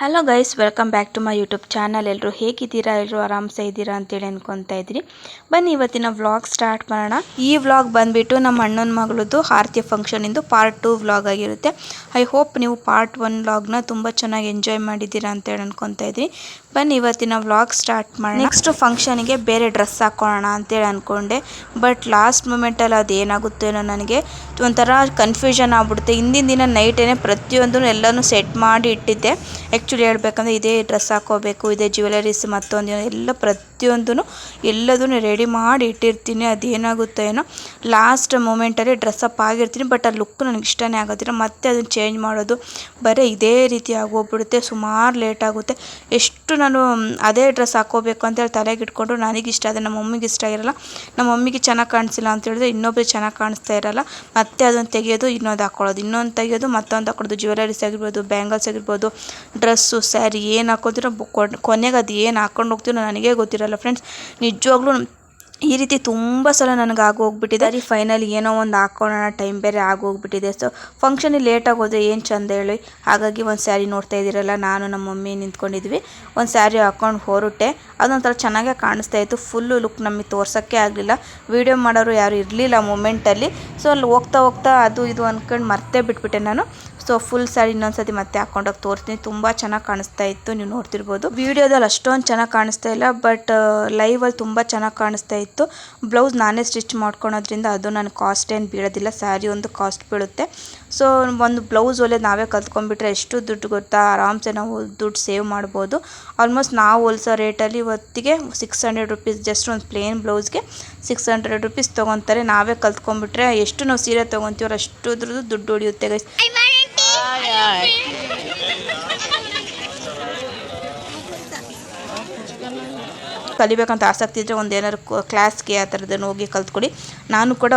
Hello guys, welcome back to my YouTube channel. ಎಲ್ಲರೂ ಹೇಗಿದ್ದೀರಾ? ಎಲ್ಲರೂ ಆರಾಮ್ಸೆ ಇದ್ದೀರಾ ಅಂತೇಳಿ ಅನ್ಕೊತಾ ಇದ್ದೀನಿ. ಬನ್ನಿ ಇವತ್ತಿನ ವ್ಲಾಗ್ ಸ್ಟಾರ್ಟ್ ಮಾಡೋಣ. ಈ ವ್ಲಾಗ್ ಬಂದುಬಿಟ್ಟು ನಮ್ಮ ಅಣ್ಣನ ಮಗಳದ್ದು ಆರತಿ ಫಂಕ್ಷನಿಂದು ಪಾರ್ಟ್ 2 ವ್ಲಾಗ್ ಆಗಿರುತ್ತೆ. ಐ ಹೋಪ್ ನೀವು ಪಾರ್ಟ್ 1 ವ್ಲಾಗ್ನ ತುಂಬ ಚೆನ್ನಾಗಿ ಎಂಜಾಯ್ ಮಾಡಿದ್ದೀರಾ ಅಂತೇಳಿ ಅನ್ಕೊತಾ ಇದ್ದೀನಿ. ಬನ್ನಿ ಇವತ್ತಿನ ವ್ಲಾಗ್ ಸ್ಟಾರ್ಟ್ ಮಾಡೋಣ. ನೆಕ್ಸ್ಟ್ ಫಂಕ್ಷನಿಗೆ ಬೇರೆ ಡ್ರೆಸ್ ಹಾಕೊಳ್ಳೋಣ ಅಂತೇಳಿ ಅಂದ್ಕೊಂಡೆ, ಬಟ್ ಲಾಸ್ಟ್ ಮೂಮೆಂಟಲ್ಲಿ ಅದು ಏನಾಗುತ್ತೇನೋ ನನಗೆ ಒಂಥರ ಕನ್ಫ್ಯೂಷನ್ ಆಗ್ಬಿಡುತ್ತೆ. ಹಿಂದಿನ ದಿನ ನೈಟೇನೆ ಪ್ರತಿಯೊಂದೂ ಎಲ್ಲನೂ ಸೆಟ್ ಮಾಡಿ ಇಟ್ಟಿದ್ದೆ. ಆ್ಯಕ್ಚುಲಿ ಹೇಳ್ಬೇಕಂದ್ರೆ ಇದೇ ಡ್ರೆಸ್ ಹಾಕೋಬೇಕು, ಇದೇ ಜ್ಯುವೆಲರೀಸ್ ಮತ್ತೊಂದು ಎಲ್ಲ ಪ್ರತಿಯೊಂದೂ ಎಲ್ಲದೂ ರೆಡಿ ಮಾಡಿ ಇಟ್ಟಿರ್ತೀನಿ. ಅದೇನಾಗುತ್ತೆ ಏನೋ ಲಾಸ್ಟ್ ಮೂಮೆಂಟಲ್ಲಿ ಡ್ರೆಸ್ಅಪ್ ಆಗಿರ್ತೀನಿ, ಬಟ್ ಆ ಲುಕ್ ನನಗೆ ಇಷ್ಟನೇ ಆಗೋದಿಲ್ಲ. ಮತ್ತೆ ಅದನ್ನು ಚೇಂಜ್ ಮಾಡೋದು ಬರೀ ಇದೇ ರೀತಿ ಆಗೋಗ್ಬಿಡುತ್ತೆ. ಸುಮಾರು ಲೇಟ್ ಆಗುತ್ತೆ. ಎಷ್ಟು ನಾನು ಅದೇ ಡ್ರೆಸ್ ಹಾಕೋಬೇಕು ಅಂತೇಳಿ ತಲೆಗೆ ಇಟ್ಕೊಂಡು ನನಗಿಷ್ಟ ಅದೇ ನಮ್ಮ ಮಮ್ಮಿಗೆ ಇಷ್ಟ ಇರೋಲ್ಲ. ನಮ್ಮ ಮಮ್ಮಿಗೆ ಚೆನ್ನಾಗಿ ಕಾಣಿಸಿಲ್ಲ ಅಂತ ಹೇಳಿದ್ರೆ ಇನ್ನೊಬ್ರಿಗೆ ಚೆನ್ನಾಗಿ ಕಾಣಿಸ್ತಾ ಇರೋಲ್ಲ. ಮತ್ತೆ ಅದನ್ನು ತೆಗೆಯೋದು, ಇನ್ನೊಂದು ಹಾಕೊಳ್ಳೋದು, ಇನ್ನೊಂದು ತೆಗೆಯೋದು, ಮತ್ತೊಂದು ಹಾಕೊಳ್ಳೋದು. ಜ್ಯುವೆಲರೀಸ್ ಆಗಿರ್ಬೋದು, ಬ್ಯಾಂಗಲ್ಸ್ ಆಗಿರ್ಬೋದು, ಡ್ರೆಸ್ಸು, ಸ್ಯಾರಿ ಏನು ಹಾಕೋತಿರೋ ಕೊನೆಗೆ ಅದು ಏನು ಹಾಕೊಂಡು ಹೋಗ್ತೀರೋ ನನಗೇ ಗೊತ್ತಿರಲ್ಲ ಫ್ರೆಂಡ್ಸ್. ನಿಜವಾಗ್ಲೂ ಈ ರೀತಿ ತುಂಬ ಸಲ ನನಗೆ ಆಗೋಗ್ಬಿಟ್ಟಿದೆ. ರೀ ಫೈನಲಿ ಏನೋ ಒಂದು ಹಾಕೊಳ್ಳೋಣ, ಟೈಮ್ ಬೇರೆ ಆಗೋಗ್ಬಿಟ್ಟಿದೆ. ಸೊ ಫಂಕ್ಷನಿಗೆ ಲೇಟಾಗಿ ಹೋದರೆ ಏನು ಚಂದ ಹೇಳಿ. ಹಾಗಾಗಿ ಒಂದು ಸ್ಯಾರಿ ನೋಡ್ತಾ ಇದ್ದೀರಲ್ಲ, ನಾನು ನಮ್ಮ ಮಮ್ಮಿ ನಿಂತ್ಕೊಂಡಿದ್ವಿ. ಒಂದು ಸ್ಯಾರಿ ಹಾಕ್ಕೊಂಡು ಹೊರಟೆ. ಅದೊಂಥರ ಚೆನ್ನಾಗೇ ಕಾಣಿಸ್ತಾ ಇತ್ತು. ಫುಲ್ಲು ಲುಕ್ ನಮಗೆ ತೋರ್ಸೋಕ್ಕೆ ಆಗಲಿಲ್ಲ. ವೀಡಿಯೋ ಮಾಡೋರು ಯಾರು ಇರಲಿಲ್ಲ ಮೂಮೆಂಟಲ್ಲಿ. ಸೊ ಅಲ್ಲಿ ಹೋಗ್ತಾ ಹೋಗ್ತಾ ಅದು ಇದು ಅಂದ್ಕೊಂಡು ಮರ್ತೇ ಬಿಟ್ಬಿಟ್ಟೆ ನಾನು. ಸೊ ಫುಲ್ ಸ್ಯಾರಿ ಇನ್ನೊಂದ್ಸತಿ ಮತ್ತೆ ಹಾಕ್ಕೊಂಡೋಗಿ ತೋರಿಸ್ತೀನಿ. ತುಂಬ ಚೆನ್ನಾಗಿ ಕಾಣಿಸ್ತಾ ಇತ್ತು, ನೀವು ನೋಡ್ತಿರ್ಬೋದು. ವೀಡಿಯೋದಲ್ಲಿ ಅಷ್ಟೊಂದು ಚೆನ್ನಾಗಿ ಕಾಣಿಸ್ತಾ ಇಲ್ಲ, ಬಟ್ ಲೈವಲ್ಲಿ ತುಂಬ ಚೆನ್ನಾಗಿ ಕಾಣಿಸ್ತಾ ಇತ್ತು. ಬ್ಲೌಸ್ ನಾನೇ ಸ್ಟಿಚ್ ಮಾಡ್ಕೊಳೋದ್ರಿಂದ ಅದು ನನಗೆ ಕಾಸ್ಟ್ ಏನು ಬೀಳೋದಿಲ್ಲ. ಸ್ಯಾರಿ ಒಂದು ಕಾಸ್ಟ್ ಬೀಳುತ್ತೆ. ಸೊ ಒಂದು ಬ್ಲೌಸ್ ಹೊಲಿಯೋದು ನಾವೇ ಕಲ್ತ್ಕೊಂಡ್ಬಿಟ್ರೆ ಎಷ್ಟು ದುಡ್ಡು ಗೊತ್ತಾ? ಆರಾಮ್ಸೆ ನಾವು ದುಡ್ಡು ಸೇವ್ ಮಾಡ್ಬೋದು. ಆಲ್ಮೋಸ್ಟ್ ನಾವು ಹೊಲಿಸೋ ರೇಟಲ್ಲಿ ಇವತ್ತಿಗೆ 600 ರುಪೀಸ್, ಜಸ್ಟ್ ಒಂದು ಪ್ಲೇನ್ ಬ್ಲೌಸ್ಗೆ 600 ರುಪೀಸ್ ತೊಗೊತಾರೆ. ನಾವೇ ಕಲ್ತ್ಕೊಂಡ್ಬಿಟ್ರೆ ಎಷ್ಟು ನಾವು ಸೀರೆ ತೊಗೊತೀವೋ ಅಷ್ಟುದ್ರದ್ದು ದುಡ್ಡು ಹೊಡಿಯುತ್ತೆ ಗೈಸ್. ಕಲಿಬೇಕಂತ ಆಸಕ್ತಿ ಇದ್ದರೆ ಒಂದು ಏನಾದ್ರು ಕ್ಲಾಸ್ಗೆ ಆ ಥರದನ್ನು ಹೋಗಿ ಕಲ್ತ್ಕೊಡಿ. ನಾನು ಕೂಡ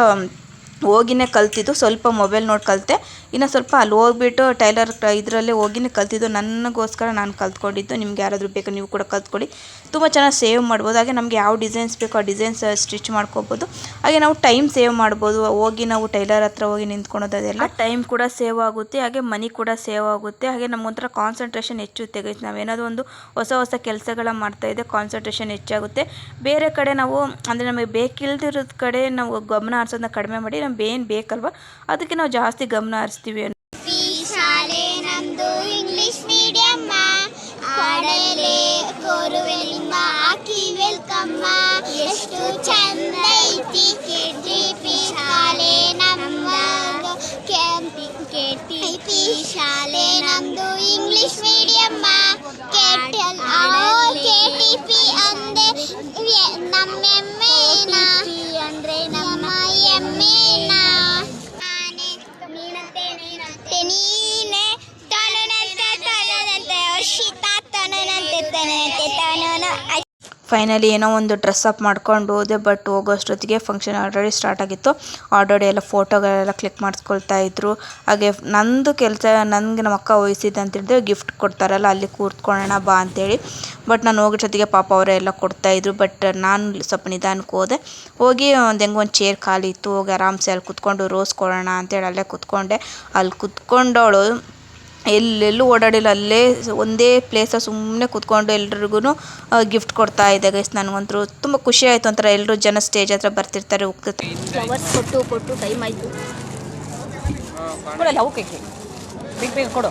ಹೋಗಿನೇ ಕಲ್ತಿದ್ದು. ಸ್ವಲ್ಪ ಮೊಬೈಲ್ ನೋಡಿ ಕಲಿತೆ. ಇನ್ನು ಸ್ವಲ್ಪ ಅಲ್ಲಿ ಹೋಗ್ಬಿಟ್ಟು ಟೈಲರ್ ಇದರಲ್ಲೇ ಹೋಗಿನೇ ಕಲ್ತಿದ್ದು. ನನಗೋಸ್ಕರ ನಾನು ಕಲ್ತ್ಕೊಂಡಿದ್ದು. ನಿಮ್ಗೆ ಯಾರಾದರೂ ಬೇಕು ನೀವು ಕೂಡ ಕಲ್ತ್ಕೊಡಿ. ತುಂಬ ಚೆನ್ನಾಗಿ ಸೇವ್ ಮಾಡ್ಬೋದು. ಹಾಗೆ ನಮಗೆ ಯಾವ ಡಿಸೈನ್ಸ್ ಬೇಕೋ ಆ ಡಿಸೈನ್ಸ್ ಸ್ಟಿಚ್ ಮಾಡ್ಕೋಬೋದು. ಹಾಗೆ ನಾವು ಟೈಮ್ ಸೇವ್ ಮಾಡ್ಬೋದು. ಹೋಗಿ ನಾವು ಟೈಲರ್ ಹತ್ರ ಹೋಗಿ ನಿಂತ್ಕೊಳೋದು, ಅದೆಲ್ಲ ಟೈಮ್ ಕೂಡ ಸೇವ್ ಆಗುತ್ತೆ. ಹಾಗೆ ಮನಿ ಕೂಡ ಸೇವ್ ಆಗುತ್ತೆ. ಹಾಗೆ ನಮಗೊಂಥರ ಕಾನ್ಸಂಟ್ರೇಷನ್ ಹೆಚ್ಚುತ್ತೆ ಗೈಸ್. ನಾವೇನಾದರೂ ಒಂದು ಹೊಸ ಕೆಲಸಗಳ ಮಾಡ್ತಾಯಿದ್ದೆ ಕಾನ್ಸಂಟ್ರೇಷನ್ ಹೆಚ್ಚಾಗುತ್ತೆ. ಬೇರೆ ಕಡೆ ನಾವು ಅಂದರೆ ನಮಗೆ ಬೇಕಿಲ್ದಿರೋದ ಕಡೆ ನಾವು ಗಮನ ಹರಿಸೋದನ್ನ ಕಡಿಮೆ ಮಾಡಿ ನಮ್ಗೆ ಏನು ಬೇಕಲ್ವ ಅದಕ್ಕೆ ನಾವು ಜಾಸ್ತಿ ಗಮನ ಹರಿಸ್ತೀವಿ. ಶಾಲೆ ನಮ್ದು ಇಂಗ್ಲಿಷ್ ಮೀಡಿಯಂ, ಆಡಲೆ ಕೋರುವೆ ನಿಮ್ಮ ಆಕಿ ವೆಲ್ಕಮ್ಮ, ಎಷ್ಟು ಚಂದ ಐತಿ ಕೆಟಿಪಿ ಶಾಲೆ ನಮ್ಮದು, ಕೆಟಿಪಿ ಶಾಲೆ ನಮ್ದು ಇಂಗ್ಲಿಷ್ ಮೀಡಿಯಂ, ಕೆಟಿಪಿ ಅಂದೆ ನಮ್ಮೆಮ್ಮೆನ ಅಂದ್ರೆ ನಮ್ಮ ಎಮ್ಮೆನ, ನೀನೆ ತನನಂತೆ ತನನಂತೆ ಶಿತ ತನನಂತೆ ತನನಂತೆ ತನನ. ಫೈನಲಿ ಏನೋ ಒಂದು ಡ್ರೆಸ್ ಅಪ್ ಮಾಡ್ಕೊಂಡು ಹೋದೆ. ಬಟ್ ಹೋಗೋಷ್ಟೊತ್ತಿಗೆ ಫಂಕ್ಷನ್ ಆಲ್ರೆಡಿ ಸ್ಟಾರ್ಟ್ ಆಗಿತ್ತು. ಆಲ್ರೆಡಿ ಎಲ್ಲ ಫೋಟೋಗಳೆಲ್ಲ ಕ್ಲಿಕ್ ಮಾಡಿಸ್ಕೊಳ್ತಾ ಇದ್ರು. ಹಾಗೆ ನಂದು ಕೆಲಸ ನನಗೆ ನಮ್ಮ ಅಕ್ಕ ವಹಿಸಿದ್ದು ಅಂತೇಳಿದ್ರೆ ಗಿಫ್ಟ್ ಕೊಡ್ತಾರಲ್ಲ ಅಲ್ಲಿ ಕೂತ್ಕೊಳ್ಳೋಣ ಬಾ ಅಂತೇಳಿ. ಬಟ್ ನಾನು ಹೋಗೋಷ್ಟೊತ್ತಿಗೆ ಪಾಪ ಅವರೇ ಎಲ್ಲ ಕೊಡ್ತಾಯಿದ್ರು. ಬಟ್ ನಾನು ಸ್ವಲ್ಪ ನಿಧಾನಕ್ಕೆ ಹೋಗಿ ಒಂದು ಚೇರ್ ಖಾಲಿ ಇತ್ತು. ಹೋಗಿ ಆರಾಮ್ಸೆ ಅಲ್ಲಿ ಕುತ್ಕೊಂಡು ರೋಸ್ ಕೊಡೋಣ ಅಂತೇಳಿ ಅಲ್ಲೇ ಕುತ್ಕೊಂಡೆ. ಅಲ್ಲಿ ಕುತ್ಕೊಂಡವಳು ಎಲ್ಲೆಲ್ಲೂ ಓಡಾಡಿಲ್ಲ. ಅಲ್ಲೇ ಒಂದೇ ಪ್ಲೇಸಲ್ಲಿ ಸುಮ್ಮನೆ ಕೂತ್ಕೊಂಡು ಎಲ್ರಿಗೂ ಗಿಫ್ಟ್ ಕೊಡ್ತಾ ಇದೆ ಗೈಸ್. ನನಗಂತೂ ತುಂಬ ಖುಷಿ ಆಯಿತು. ಒಂಥರ ಎಲ್ಲರೂ ಜನ ಸ್ಟೇಜ್ ಹತ್ರ ಬರ್ತಿರ್ತಾರೆ, ಹೋಗ್ತಿರ್ತಾರೆ. ಫ್ಲವರ್ಸ್ ಕೊಟ್ಟು ಟೈಮ್ ಆಯಿತು. ಕೊಡಲ್ಲ ಓಕೆ ಬೇಗ ಕೊಡು.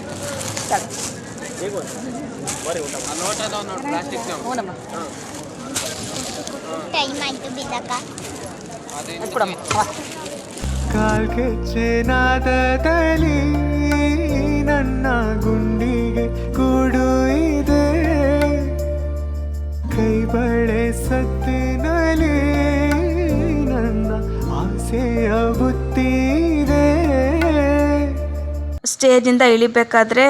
ಟೈಮ್ ಆಯ್ತು ಬಿದ್ದಕ್ಕ ಕೊಡಮ್ಮ. ಕಾಲ್ಗೆಚ್ಚೆನಾದದಲ್ಲಿ ನನ್ನ ಗುಂಡಿಗೆ ಕೂಡು ಇದೆ, ಕೈ ಬಳೆ ಸತ್ತಿನಲ್ಲಿ ನನ್ನ ಆಸೆಯ ಬುತ್ತಿದೆ. ಸ್ಟೇಜಿಂದ ಇಳಿಬೇಕಾದ್ರೆ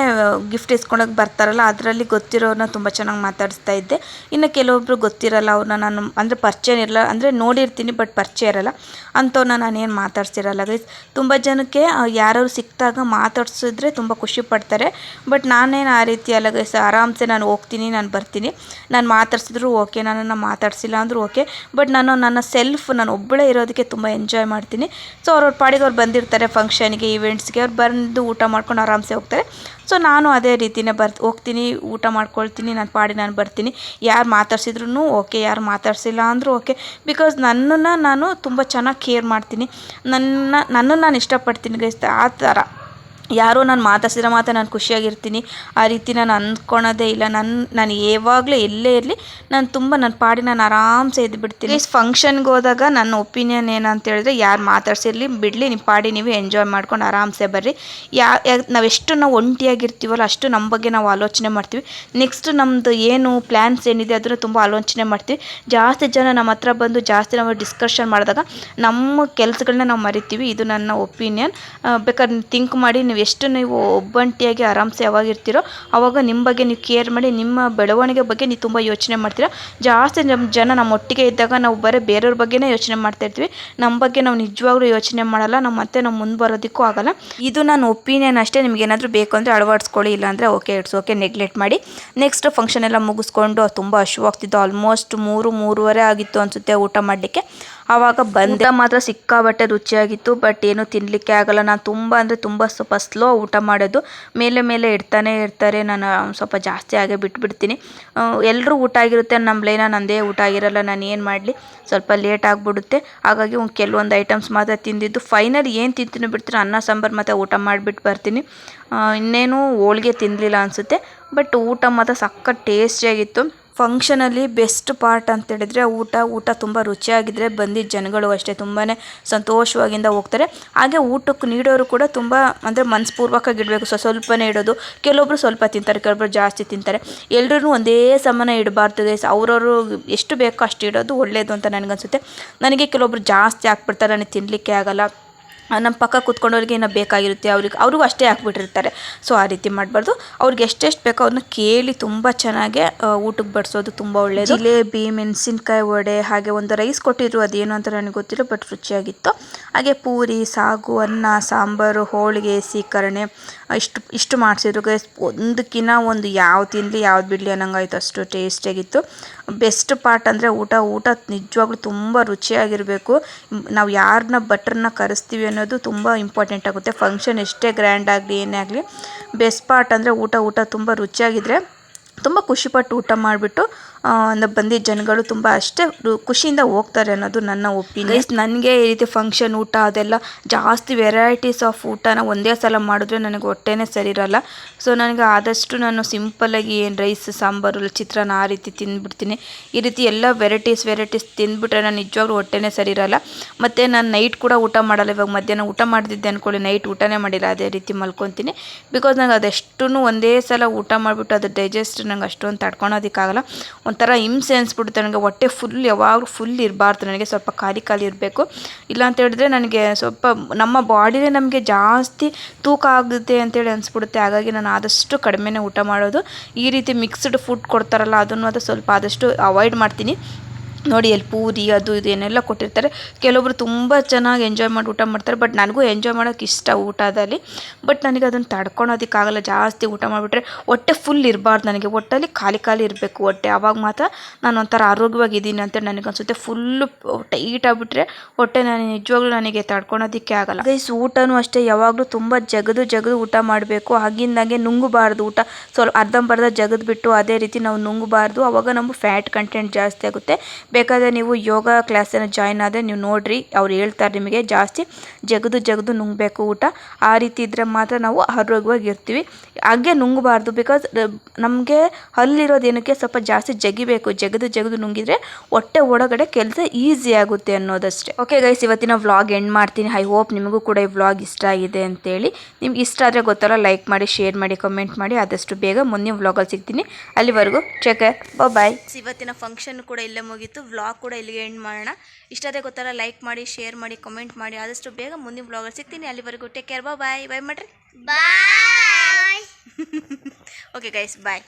ಗಿಫ್ಟ್ ಇಸ್ಕೊಂಡೋಗಿ ಬರ್ತಾರಲ್ಲ, ಅದರಲ್ಲಿ ಗೊತ್ತಿರೋರನ್ನ ತುಂಬ ಚೆನ್ನಾಗಿ ಮಾತಾಡಿಸ್ತಾ ಇದ್ದೆ. ಇನ್ನು ಕೆಲವೊಬ್ರು ಗೊತ್ತಿರಲ್ಲ, ಅವ್ರನ್ನ ನಾನು ಅಂದರೆ ಪರಿಚಯ ಇರಲ್ಲ, ಅಂದರೆ ನೋಡಿರ್ತೀನಿ ಬಟ್ ಪರಿಚಯ ಇರಲ್ಲ ಅಂಥವ್ರನ್ನ ನಾನೇನು ಮಾತಾಡ್ಸಿರಲ್ಲ ಗೈಸ್. ತುಂಬ ಜನಕ್ಕೆ ಯಾರು ಸಿಕ್ಕಿದಾಗ ಮಾತಾಡ್ಸಿದ್ರೆ ತುಂಬ ಖುಷಿ ಪಡ್ತಾರೆ. ಬಟ್ ನಾನೇನು ಆ ರೀತಿ ಅಲ್ಲ ಗೈಸ್. ಆರಾಮ್ಸೆ ನಾನು ಹೋಗ್ತೀನಿ, ನಾನು ಬರ್ತೀನಿ. ನಾನು ಮಾತಾಡ್ಸಿದ್ರು ಓಕೆ, ನನ್ನನ್ನು ಮಾತಾಡ್ಸಿಲ್ಲ ಅಂದರೂ ಓಕೆ. ಬಟ್ ನಾನು ನಾನು ಒಬ್ಬಳೇ ಇರೋದಕ್ಕೆ ತುಂಬ ಎಂಜಾಯ್ ಮಾಡ್ತೀನಿ. ಸೊ ಅವ್ರವ್ರ ಪಾಡಿಗೆ ಅವ್ರು ಬಂದಿರ್ತಾರೆ ಫಂಕ್ಷನ್ಗೆ, ಈವೆಂಟ್ಸ್ಗೆ. ಅವ್ರು ಬಂದು ಊಟ ಮಾಡ್ಕೊಂಡು ಆರಾಮ್ಸೆ ಹೋಗ್ತಾರೆ. ಸೊ ನಾನು ಅದೇ ರೀತಿನೇ ಹೋಗ್ತೀನಿ, ಊಟ ಮಾಡ್ಕೊಳ್ತೀನಿ, ನನ್ನ ಪಾಡಿ ನಾನು ಬರ್ತೀನಿ. ಯಾರು ಮಾತಾಡ್ಸಿದ್ರು ಓಕೆ, ಯಾರು ಮಾತಾಡ್ಸಿಲ್ಲ ಅಂದರೂ ಓಕೆ. ಬಿಕಾಸ್ ನನ್ನನ್ನು ನಾನು ತುಂಬ ಚೆನ್ನಾಗಿ ಕೇರ್ ಮಾಡ್ತೀನಿ, ನನ್ನನ್ನು ನಾನು ಇಷ್ಟಪಡ್ತೀನಿ ಗೈಸ್. ಆ ಥರ ಯಾರೋ ನಾನು ಮಾತಾಡ್ಸಿರೋ ಮಾತ್ರ ನಾನು ಖುಷಿಯಾಗಿರ್ತೀನಿ, ಆ ರೀತಿ ನಾನು ಅಂದ್ಕೊಳೋದೇ ಇಲ್ಲ. ನಾನು ಯಾವಾಗಲೂ ಎಲ್ಲೇ ಇರಲಿ ನಾನು ತುಂಬ ನನ್ನ ಪಾಡಿ ನಾನು ಆರಾಮ್ಸೆ ಇದ್ದುಬಿಡ್ತೀನಿ. ಫಂಕ್ಷನ್ಗೆ ಹೋದಾಗ ನನ್ನ ಒಪಿನಿಯನ್ ಏನಂತ ಹೇಳಿದ್ರೆ, ಯಾರು ಮಾತಾಡ್ಸಿರಲಿ ಬಿಡಲಿ, ನಿಮ್ಮ ಪಾಡಿ ನೀವು ಎಂಜಾಯ್ ಮಾಡ್ಕೊಂಡು ಆರಾಮ್ಸೆ ಬರ್ರಿ. ನಾವು ಒಂಟಿಯಾಗಿರ್ತೀವಲ್ಲ ಅಷ್ಟು ನಮ್ಮ ಬಗ್ಗೆ ನಾವು ಆಲೋಚನೆ ಮಾಡ್ತೀವಿ. ನೆಕ್ಸ್ಟ್ ನಮ್ಮದು ಏನು ಪ್ಲ್ಯಾನ್ಸ್ ಏನಿದೆ ಅದನ್ನು ತುಂಬ ಆಲೋಚನೆ ಮಾಡ್ತೀವಿ. ಜಾಸ್ತಿ ಜನ ನಮ್ಮ ಹತ್ರ ಬಂದು ಜಾಸ್ತಿ ನಾವು ಡಿಸ್ಕಷನ್ ಮಾಡಿದಾಗ ನಮ್ಮ ಕೆಲಸಗಳನ್ನ ನಾವು ಮರಿತೀವಿ. ಇದು ನನ್ನ ಒಪಿನಿಯನ್. ಬೇಕಾದ್ರೆ ಥಿಂಕ್ ಮಾಡಿ, ನೀವು ಒಬ್ಬಂಟಿಯಾಗಿ ಆರಾಮ್ಸೆ ಯಾವಾಗಿರ್ತೀರೋ ಆವಾಗ ನಿಮ್ಮ ಬಗ್ಗೆ ನೀವು ಕೇರ್ ಮಾಡಿ, ನಿಮ್ಮ ಬೆಳವಣಿಗೆ ಬಗ್ಗೆ ನೀವು ತುಂಬ ಯೋಚನೆ ಮಾಡ್ತೀರಾ. ಜಾಸ್ತಿ ನಮ್ಮ ಒಟ್ಟಿಗೆ ಇದ್ದಾಗ ನಾವು ಬರೀ ಬೇರೆಯವ್ರ ಬಗ್ಗೆನೇ ಯೋಚನೆ ಮಾಡ್ತಾ ಇರ್ತೀವಿ, ನಮ್ಮ ಬಗ್ಗೆ ನಾವು ನಿಜವಾಗ್ಲೂ ಯೋಚನೆ ಮಾಡಲ್ಲ. ನಾವು ಮುಂದೆ ಬರೋದಕ್ಕೂ ಆಗಲ್ಲ. ಇದು ನನ್ನ ಒಪಿನಿಯನ್ ಅಷ್ಟೇ. ನಿಮ್ಗೆ ಏನಾದರೂ ಬೇಕು ಅಂದರೆ ಅಳವಡಿಸ್ಕೊಳ್ಳಿ, ಇಲ್ಲಾಂದರೆ ಓಕೆ ಇಟ್ಸ್ ಓಕೆ, ನೆಗ್ಲೆಕ್ಟ್ ಮಾಡಿ. ನೆಕ್ಸ್ಟ್ ಫಂಕ್ಷನ್ ಎಲ್ಲ ಮುಗಿಸ್ಕೊಂಡು ತುಂಬ ಹಸಿವಾಗ್ತಿತ್ತು. ಆಲ್ಮೋಸ್ಟ್ 3-3:30 ಆಗಿತ್ತು ಅನಿಸುತ್ತೆ ಊಟ ಮಾಡಲಿಕ್ಕೆ. ಆವಾಗ ಬಂದೆ. ಮಾತ್ರ ಸಿಕ್ಕಾಬಟ್ಟೆ ರುಚಿಯಾಗಿತ್ತು, ಬಟ್ ಏನೂ ತಿನ್ನಲಿಕ್ಕೆ ಆಗಲ್ಲ. ನಾನು ತುಂಬ ಸ್ವಲ್ಪ ಸ್ಲೋ ಊಟ ಮಾಡೋದು. ಮೇಲೆ ಇಡ್ತಾನೆ ಇರ್ತಾರೆ, ನಾನು ಸ್ವಲ್ಪ ಜಾಸ್ತಿ ಆಗೇ ಬಿಟ್ಬಿಡ್ತೀನಿ. ಎಲ್ಲರೂ ಊಟ ಆಗಿರುತ್ತೆ, ನಂದೇ ಊಟ ಆಗಿರಲ್ಲ. ನಾನು ಏನು ಮಾಡಲಿ, ಸ್ವಲ್ಪ ಲೇಟ್ ಆಗಿಬಿಡುತ್ತೆ. ಹಾಗಾಗಿ ಕೆಲವೊಂದು ಐಟಮ್ಸ್ ಮಾತ್ರ ತಿಂದಿದ್ದು. ಫೈನಲ್ ಏನು ತಿಂತೀನಿ ಬಿಡ್ತೀನಿ, ಅನ್ನ ಸಾಂಬಾರು ಮಾತ್ರ ಊಟ ಮಾಡಿಬಿಟ್ಟು ಬರ್ತೀನಿ. ಇನ್ನೇನು ಹೋಳಿಗೆ ತಿನ್ನಲಿಲ್ಲ ಅನಿಸುತ್ತೆ, ಬಟ್ ಊಟ ಮಾತ್ರ ಸಖತ್ ಟೇಸ್ಟಿಯಾಗಿತ್ತು. ಫಂಕ್ಷನಲ್ಲಿ ಬೆಸ್ಟ್ ಪಾರ್ಟ್ ಅಂತ ಹೇಳಿದ್ರೆ ಊಟ ತುಂಬ ರುಚಿಯಾಗಿದ್ದರೆ ಬಂದಿದ್ದ ಜನಗಳು ಅಷ್ಟೇ ತುಂಬಾ ಸಂತೋಷವಾಗಿಂದ ಹೋಗ್ತಾರೆ. ಹಾಗೆ ಊಟಕ್ಕೆ ನೀಡೋರು ಕೂಡ ತುಂಬ ಅಂದರೆ ಮನಸ್ಪೂರ್ವಕವಾಗಿ ಇಡಬೇಕು. ಸ್ವಲ್ಪನೇ ಇಡೋದು. ಕೆಲವೊಬ್ರು ಸ್ವಲ್ಪ ತಿಂತಾರೆ, ಕೆಲವೊಬ್ರು ಜಾಸ್ತಿ ತಿಂತಾರೆ. ಎಲ್ಲರೂ ಒಂದೇ ಸಮಾನ ಇಡಬಾರ್ದು ಗೈಸ್. ಅವ್ರವರು ಎಷ್ಟು ಬೇಕೋ ಅಷ್ಟು ಇಡೋದು ಒಳ್ಳೆಯದು ಅಂತ ನನಗನ್ಸುತ್ತೆ. ನನಗೆ ಕೆಲವೊಬ್ರು ಜಾಸ್ತಿ ಹಾಕ್ಬಿಡ್ತಾರೆ, ನನಗೆ ತಿನ್ನಲಿಕ್ಕೆ ಆಗಲ್ಲ. ನಮ್ಮ ಪಕ್ಕ ಕೂತ್ಕೊಂಡವ್ರಿಗೆ ಏನೋ ಬೇಕಾಗಿರುತ್ತೆ, ಅವ್ರಿಗೂ ಅಷ್ಟೇ ಹಾಕ್ಬಿಟ್ಟಿರ್ತಾರೆ. ಸೊ ಆ ರೀತಿ ಮಾಡಬಾರ್ದು. ಅವ್ರಿಗೆ ಎಷ್ಟೆಷ್ಟು ಬೇಕೋ ಅವ್ರನ್ನ ಕೇಳಿ ತುಂಬ ಚೆನ್ನಾಗೆ ಊಟಕ್ಕೆ ಬಡಿಸೋದು ತುಂಬ ಒಳ್ಳೆಯದು. ಜಿಲೇಬಿ, ಮೆಣಸಿನ್ಕಾಯಿ ವಡೆ, ಹಾಗೆ ಒಂದು ರೈಸ್ ಕೊಟ್ಟಿದ್ರು, ಅದೇನು ಅಂತ ನನಗೆ ಗೊತ್ತಿಲ್ಲ, ಬಟ್ ರುಚಿಯಾಗಿತ್ತು. ಹಾಗೆ ಪೂರಿ, ಸಾಗು, ಅನ್ನ, ಸಾಂಬಾರು, ಹೋಳಿಗೆ, ಸೀಕರಣೆ ಇಷ್ಟು ಮಾಡಿಸಿದ್ರು ಗೈಸ್. ಒಂದಕ್ಕಿಂತ ಒಂದು ಯಾವ್ದು ತಿನ್ನಲಿ ಯಾವ್ದು ಬಿಡಲಿ ಅನ್ನೋಂಗಾಯ್ತು, ಅಷ್ಟು ಟೇಸ್ಟಿಯಾಗಿತ್ತು. ಬೆಸ್ಟ್ ಪಾರ್ಟ್ ಅಂದರೆ ಊಟ ನಿಜವಾಗ್ಲೂ ತುಂಬ ರುಚಿಯಾಗಿರಬೇಕು. ನಾವು ಯಾರನ್ನ ಭಟ್ರನ್ನ ಕರೆಸ್ತೀವಿ ಅನ್ನೋದು ತುಂಬ ಇಂಪಾರ್ಟೆಂಟ್ ಆಗುತ್ತೆ. ಫಂಕ್ಷನ್ ಎಷ್ಟೇ ಗ್ರ್ಯಾಂಡ್ ಆಗಲಿ ಏನೇ ಆಗಲಿ, ಬೆಸ್ಟ್ ಪಾರ್ಟ್ ಅಂದರೆ ಊಟ ತುಂಬ ರುಚಿಯಾಗಿದ್ದರೆ ತುಂಬ ಖುಷಿಪಟ್ಟು ಊಟ ಮಾಡಿಬಿಟ್ಟು ಬಂದಿದ್ದ ಜನಗಳು ತುಂಬ ಅಷ್ಟೇ ಖುಷಿಯಿಂದ ಹೋಗ್ತಾರೆ ಅನ್ನೋದು ನನ್ನ ಒಪಿನಿಯನ್. ನನಗೆ ಈ ರೀತಿ ಫಂಕ್ಷನ್ ಊಟ ಅದೆಲ್ಲ ಜಾಸ್ತಿ ವೆರೈಟೀಸ್ ಆಫ್ ಊಟನ ಒಂದೇ ಸಲ ಮಾಡಿದ್ರೆ ನನಗೆ ಹೊಟ್ಟೆನೇ ಸರಿ ಇರೋಲ್ಲ. ಸೊ ನನಗೆ ಆದಷ್ಟು ನಾನು ಸಿಂಪಲ್ಲಾಗಿ ರೈಸ್, ಸಾಂಬಾರು, ಚಿತ್ರಾನ್ನ ಆ ರೀತಿ ತಿಂದ್ಬಿಡ್ತೀನಿ. ಈ ರೀತಿ ಎಲ್ಲ ವೆರೈಟೀಸ್ ತಿಂದ್ಬಿಟ್ರೆ ನಾನು ನಿಜವಾಗ್ಲೂ ಹೊಟ್ಟೆನೇ ಸರಿ ಇರೋಲ್ಲ. ಮತ್ತು ನಾನು ನೈಟ್ ಕೂಡ ಊಟ ಮಾಡಲ್ಲ. ಇವಾಗ ಮಧ್ಯಾಹ್ನ ಊಟ ಮಾಡಿದ್ದೆ ಅಂದ್ಕೊಳ್ಳಿ, ನೈಟ್ ಊಟನೇ ಮಾಡಿಲ್ಲ, ಅದೇ ರೀತಿ ಮಲ್ಕೊತೀನಿ. ಬಿಕಾಸ್ ನನಗೆ ಅದೆಷ್ಟೂ ಒಂದೇ ಸಲ ಊಟ ಮಾಡಿಬಿಟ್ಟು ಅದು ಡೈಜೆಸ್ಟ್ ನಂಗೆ ಅಷ್ಟೊಂದು ತಡ್ಕೊಳೋದಕ್ಕಾಗಲ್ಲ. ಒಂಥರ ಹಿಂಸೆ ಅನಿಸ್ಬಿಡುತ್ತೆ ನನಗೆ. ಹೊಟ್ಟೆ ಯಾವಾಗಲೂ ಫುಲ್ ಇರಬಾರ್ದು, ನನಗೆ ಸ್ವಲ್ಪ ಖಾಲಿ ಇರಬೇಕು. ಇಲ್ಲ ಅಂತ ಹೇಳಿದ್ರೆ ನನಗೆ ಸ್ವಲ್ಪ ನಮ್ಮ ಬಾಡಿನೇ ನಮಗೆ ಜಾಸ್ತಿ ತೂಕ ಆಗುತ್ತೆ ಅಂತೇಳಿ ಅನಿಸ್ಬಿಡುತ್ತೆ. ಹಾಗಾಗಿ ನಾನು ಆದಷ್ಟು ಕಡಿಮೆನೇ ಊಟ ಮಾಡೋದು. ಈ ರೀತಿ ಮಿಕ್ಸ್ಡ್ ಫುಡ್ ಕೊಡ್ತಾರಲ್ಲ ಅದನ್ನು ಅದು ಸ್ವಲ್ಪ ಆದಷ್ಟು ಅವಾಯ್ಡ್ ಮಾಡ್ತೀನಿ. ನೋಡಿ ಅಲ್ಲಿ ಪೂರಿ ಅದು ಇದು ಏನೆಲ್ಲ ಕೊಟ್ಟಿರ್ತಾರೆ. ಕೆಲವೊಬ್ರು ತುಂಬ ಚೆನ್ನಾಗಿ ಎಂಜಾಯ್ ಮಾಡಿ ಊಟ ಮಾಡ್ತಾರೆ, ಬಟ್ ನನಗೂ ಎಂಜಾಯ್ ಮಾಡೋಕ್ಕೆ ಇಷ್ಟ ಊಟದಲ್ಲಿ. ಬಟ್ ನನಗೆ ಅದನ್ನು ತಡ್ಕೊಳೋದಕ್ಕಾಗಲ್ಲ. ಜಾಸ್ತಿ ಊಟ ಮಾಡಿಬಿಟ್ರೆ ಹೊಟ್ಟೆ ಫುಲ್ ಇರಬಾರ್ದು, ನನಗೆ ಹೊಟ್ಟೆಲಿ ಖಾಲಿ ಇರಬೇಕು ಹೊಟ್ಟೆ. ಆವಾಗ ಮಾತ್ರ ನಾನು ಒಂಥರ ಆರೋಗ್ಯವಾಗಿದ್ದೀನಿ ಅಂತ ನನಗನ್ಸುತ್ತೆ. ಫುಲ್ಲು ಟೈಟ್ ಆಗಿಬಿಟ್ರೆ ಹೊಟ್ಟೆ ನಿಜವಾಗ್ಲೂ ನನಗೆ ತಡ್ಕೊಳೋದಕ್ಕೆ ಆಗಲ್ಲ ಗೈಸ್. ಊಟನೂ ಅಷ್ಟೇ, ಯಾವಾಗಲೂ ತುಂಬ ಜಗದು ಊಟ ಮಾಡಬೇಕು. ಆಗಿಂದಾಗೆ ನುಂಗಬಾರ್ದು ಊಟ. ಸ್ವಲ್ಪ ಅರ್ಧಂಬರ್ಧ ಜಗದ್ಬಿಟ್ಟು ಅದೇ ರೀತಿ ನಾವು ನುಂಗಬಾರ್ದು. ಆವಾಗ ನಮ್ಮ ಫ್ಯಾಟ್ ಕಂಟೆಂಟ್ ಜಾಸ್ತಿ ಆಗುತ್ತೆ. ಬೇಕಾದರೆ ನೀವು ಯೋಗ ಕ್ಲಾಸನ್ನು ಜಾಯ್ನ್ ಆದರೆ ನೀವು ನೋಡಿರಿ, ಅವ್ರು ಹೇಳ್ತಾರೆ ನಿಮಗೆ ಜಾಸ್ತಿ ಜಗದು ನುಂಗಬೇಕು ಊಟ. ಆ ರೀತಿ ಇದ್ದರೆ ಮಾತ್ರ ನಾವು ಆರೋಗ್ಯವಾಗಿರ್ತೀವಿ. ಹಾಗೆ ನುಂಗಬಾರ್ದು. ಬಿಕಾಸ್ ನಮಗೆ ಹಲ್ಲಿರೋದು ಏನಕ್ಕೆ ಸ್ವಲ್ಪ ಜಾಸ್ತಿ ಜಗಿಬೇಕು. ಜಗದು ನುಂಗಿದ್ರೆ ಹೊಟ್ಟೆ ಒಳಗಡೆ ಕೆಲಸ ಈಸಿ ಆಗುತ್ತೆ ಅನ್ನೋದಷ್ಟೇ. ಓಕೆ ಗೈಸ್, ಇವತ್ತಿನ ವ್ಲಾಗ್ ಎಂಡ್ ಮಾಡ್ತೀನಿ. ಐ ಹೋಪ್ ನಿಮಗೂ ಕೂಡ ಈ ವ್ಲಾಗ್ ಇಷ್ಟ ಆಗಿದೆ ಅಂತೇಳಿ. ನಿಮ್ಗೆ ಇಷ್ಟ ಆದರೆ ಗೊತ್ತಲ್ಲ, ಲೈಕ್ ಮಾಡಿ, ಶೇರ್ ಮಾಡಿ, ಕಮೆಂಟ್ ಮಾಡಿ. ಆದಷ್ಟು ಬೇಗ ಮುಂದಿನ ವ್ಲಾಗಲ್ಲಿ ಸಿಗ್ತೀನಿ. ಅಲ್ಲಿವರೆಗೂ ಟೇಕ್ ಕೇರ್, ಬಾಯ್. ಇವತ್ತಿನ ಫಂಕ್ಷನ್ ಕೂಡ ಇಲ್ಲೇ ಮುಗೀತು. ವ್ಲಾಗ್ ಕೂಡ ಇಲ್ಲಿಗೆ ಎಂಡ್ ಮಾಡೋಣ. ಇಷ್ಟ ಆದರೆ ಗೊತ್ತಲ್ಲ, ಲೈಕ್ ಮಾಡಿ, ಶೇರ್ ಮಾಡಿ, ಕಮೆಂಟ್ ಮಾಡಿ. ಆದಷ್ಟು ಬೇಗ ಮುಂದಿನ ವ್ಲಾಗಲ್ಲಿ ಸಿಗ್ತೀನಿ. ಅಲ್ಲಿವರೆಗೂ ಟೇಕ್ ಕೇರ್, ಬಾಯ್. ಬಾಯ್ ಮಾಡ್ರಿ. ಬಾಯ್. ಓಕೆ ಗೈಸ್, ಬಾಯ್.